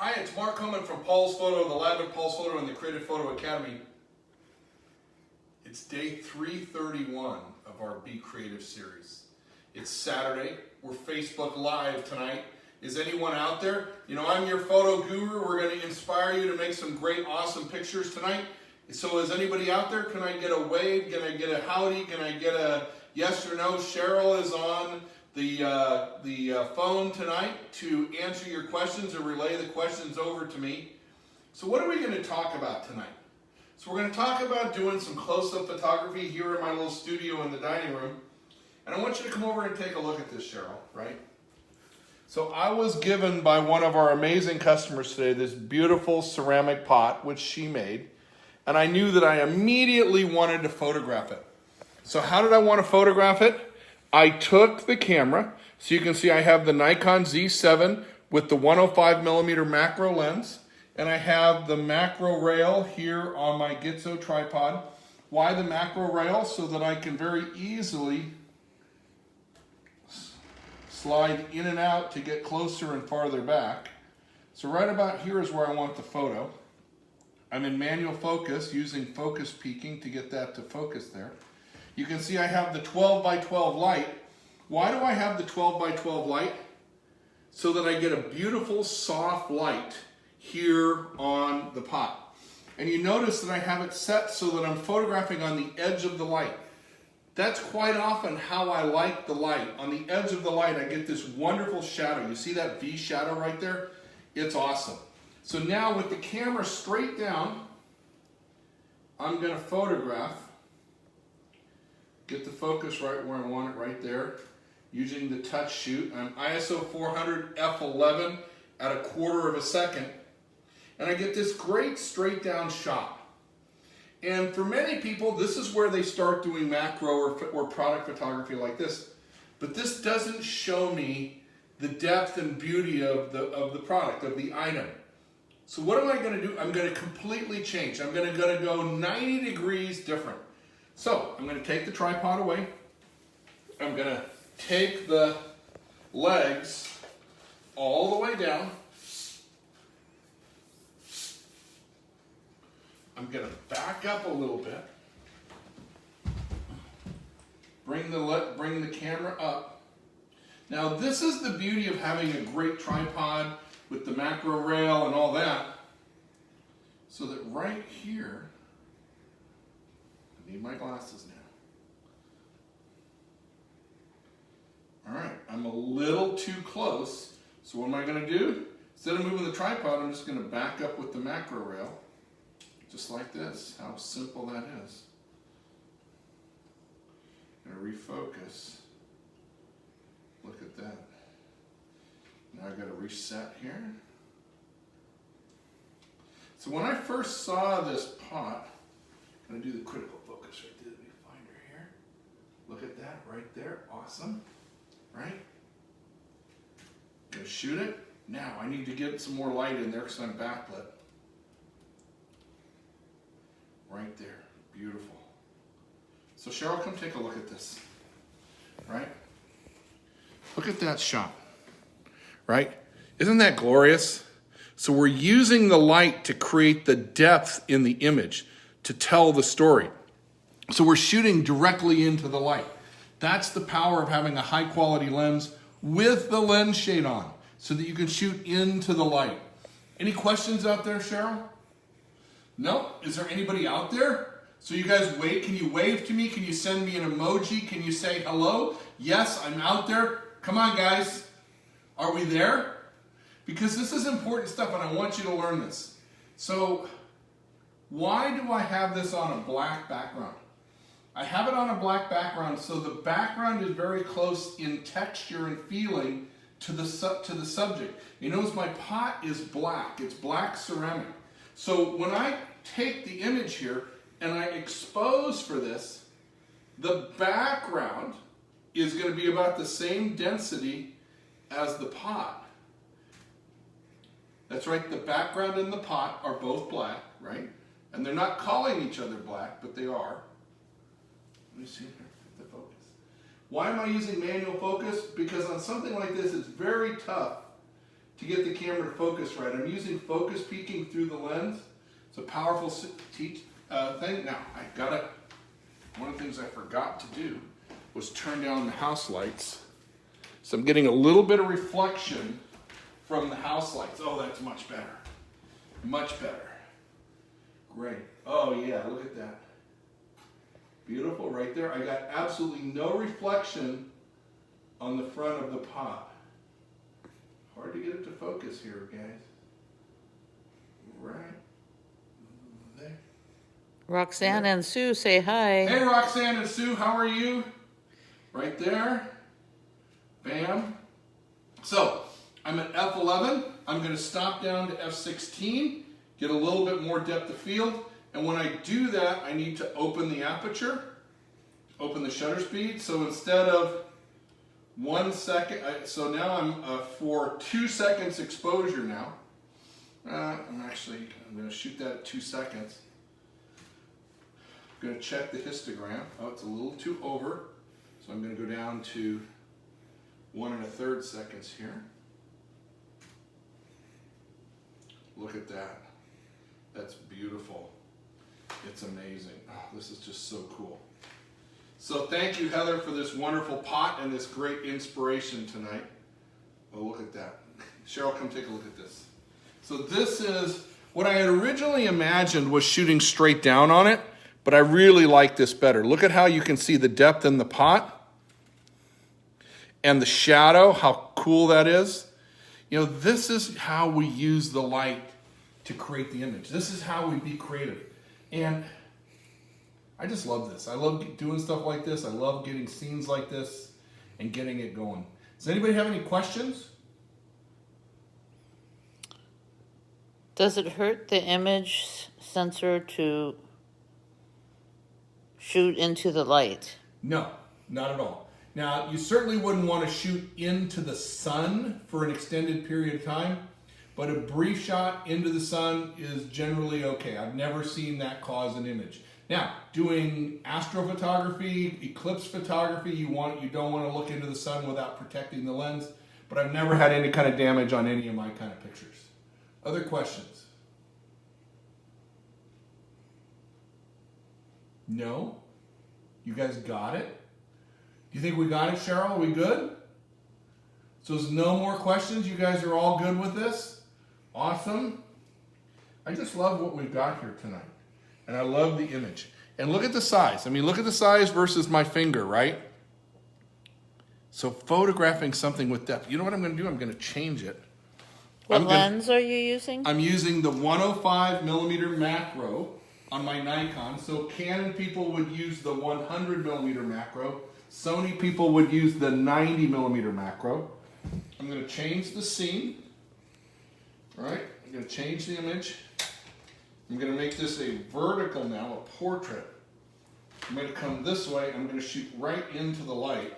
Hi, it's Mark Homan from Paul's Photo, the Lab at Paul's Photo and the Creative Photo Academy. It's day 331 of our Be Creative series. It's Saturday. We're Facebook Live tonight. Is anyone out there? You know, I'm your photo guru. We're going to inspire you to make some great, awesome pictures tonight. So is anybody out there? Can I get a wave? Can I get a howdy? Can I get a yes or no? Cheryl is on the phone tonight to answer your questions or relay the questions over to me. So what are we going to talk about tonight? So we're going to talk about doing some close-up photography here in my little studio in the dining room. And I want you to come over and take a look at this, Cheryl, right? So I was given by one of our amazing customers today this beautiful ceramic pot, which she made. And I knew that I immediately wanted to photograph it. So how did I want to photograph it? I took the camera, so you can see I have the Nikon Z7 with the 105 millimeter macro lens, and I have the macro rail here on my Gitzo tripod. Why the macro rail? So that I can very easily slide in and out to get closer and farther back. So right about here is where I want the photo. I'm in manual focus using focus peaking to get that to focus there. You can see I have the 12 by 12 light. Why do I have the 12 by 12 light? So that I get a beautiful soft light here on the pot. And you notice that I have it set so that I'm photographing on the edge of the light. That's quite often how I like the light. On the edge of the light, I get this wonderful shadow. You see that V shadow right there? It's awesome. So now with the camera straight down, I'm going to photograph. Get the focus right where I want it, right there, using the touch shoot. I'm ISO 400 f11 at 1/4 of a second, and I get this great straight down shot. And for many people, this is where they start doing macro or product photography like this. But this doesn't show me the depth and beauty of the product, of the item. So what am I going to do? I'm going to completely change. I'm going to go 90 degrees different. So I'm going to take the tripod away. I'm going to take the legs all the way down. I'm going to back up a little bit. Bring the camera up. Now this is the beauty of having a great tripod with the macro rail and all that. So that right here, I need my glasses now. All right, I'm a little too close. So what am I going to do? Instead of moving the tripod, I'm just going to back up with the macro rail. Just like this. How simple that is. I'm going to refocus. Look at that. Now I've got to reset here. So when I first saw this pot, I'm going to do the critical focus right there. Let me find her here. Look at that right there. Awesome. Right? Going to shoot it. Now I need to get some more light in there because I'm backlit. Right there. Beautiful. So Cheryl, come take a look at this. Right? Look at that shot. Right? Isn't that glorious? So we're using the light to create the depth in the image, to tell the story. So we're shooting directly into the light. That's the power of having a high quality lens with the lens shade on, so that you can shoot into the light. Any questions out there, Cheryl? No? Is there anybody out there? So you guys wait. Can you wave to me? Can you send me an emoji? Can you say hello? Yes, I'm out there. Come on, guys. Are we there? Because this is important stuff and I want you to learn this. So why do I have this on a black background? I have it on a black background so the background is very close in texture and feeling to the subject. You notice my pot is black. It's black ceramic. So when I take the image here and I expose for this, the background is going to be about the same density as the pot. That's right, the background and the pot are both black, right? And they're not calling each other black, but they are. Let me see here, the focus. Why am I using manual focus? Because on something like this, it's very tough to get the camera to focus right. I'm using focus peaking through the lens. It's a powerful thing. Now, one of the things I forgot to do was turn down the house lights. So I'm getting a little bit of reflection from the house lights. Oh, that's much better. Much better. Great. Oh yeah, look at that. Beautiful right there. I got absolutely no reflection on the front of the pot. Hard to get it to focus here, guys. Right there. Roxanne and Sue say hi. Hey, Roxanne and Sue, how are you? Right there. Bam. So, I'm at f11. I'm going to stop down to f16, get a little bit more depth of field. And when I do that, I need to open the aperture, open the shutter speed. So instead of 1 second, so now I'm for 2 seconds exposure now. I'm going to shoot that at 2 seconds. I'm going to check the histogram. Oh, it's a little too over. So I'm going to go down to 1 1/3 seconds here. Look at that. That's beautiful. It's amazing. Oh, this is just so cool. So thank you, Heather, for this wonderful pot and this great inspiration tonight. Oh, look at that. Cheryl, come take a look at this. So this is what I had originally imagined was shooting straight down on it, but I really like this better. Look at how you can see the depth in the pot and the shadow, how cool that is. You know, this is how we use the light to create the image. This is how we be creative. And I just love this. I love doing stuff like this. I love getting scenes like this and getting it going. Does anybody have any questions? Does it hurt the image sensor to shoot into the light? No, not at all. Now, you certainly wouldn't want to shoot into the sun for an extended period of time, but a brief shot into the sun is generally okay. I've never seen that cause an image. Now, doing astrophotography, eclipse photography, you don't want to look into the sun without protecting the lens, but I've never had any kind of damage on any of my kind of pictures. Other questions? No? You guys got it? Do you think we got it, Cheryl? Are we good? So there's no more questions? You guys are all good with this? Awesome. I just love what we've got here tonight. And I love the image. And look at the size. I mean, look at the size versus my finger, right? So photographing something with depth. You know what I'm going to do? I'm going to change it. What lens are you using? I'm using the 105 millimeter macro on my Nikon. So Canon people would use the 100 millimeter macro. Sony people would use the 90 millimeter macro. I'm going to change the scene. All right, I'm going to change the image. I'm going to make this a vertical now, a portrait. I'm going to come this way. I'm going to shoot right into the light.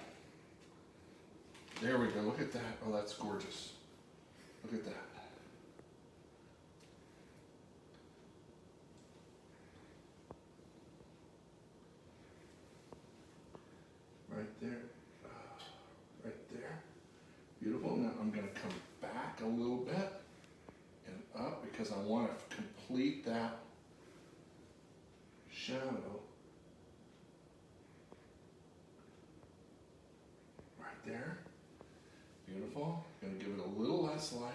There we go. Look at that. Oh, that's gorgeous. Look at that. Right there. Right there. Beautiful. Now I'm going to come back a little bit and up because I want to complete that shadow. Right there. Beautiful. Going to give it a little less light.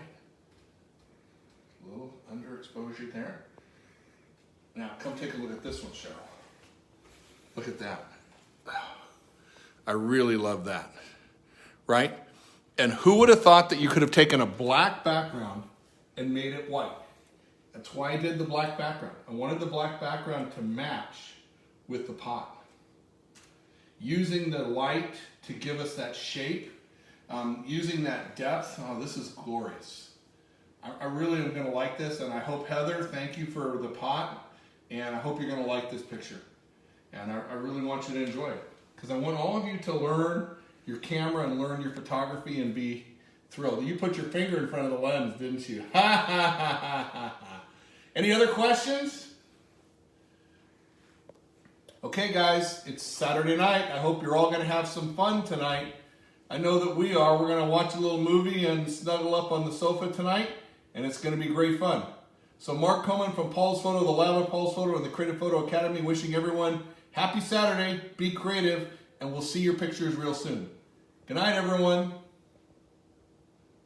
A little underexposure there. Now come take a look at this one, Cheryl. Look at that. I really love that. Right? And who would have thought that you could have taken a black background and made it white? That's why I did the black background. I wanted the black background to match with the pot. Using the light to give us that shape, using that depth, oh, this is glorious. I really am going to like this, and I hope, Heather, thank you for the pot, and I hope you're going to like this picture. And I really want you to enjoy it, because I want all of you to learn your camera and learn your photography and be thrilled. You put your finger in front of the lens, didn't you? Ha ha ha ha ha ha. Any other questions? Okay, guys, it's Saturday night. I hope you're all going to have some fun tonight. I know that we are. We're going to watch a little movie and snuggle up on the sofa tonight, and it's going to be great fun. So Mark Coleman from Paul's Photo, the Lab of Paul's Photo, and the Creative Photo Academy, wishing everyone happy Saturday, be creative, and we'll see your pictures real soon. Good night, everyone.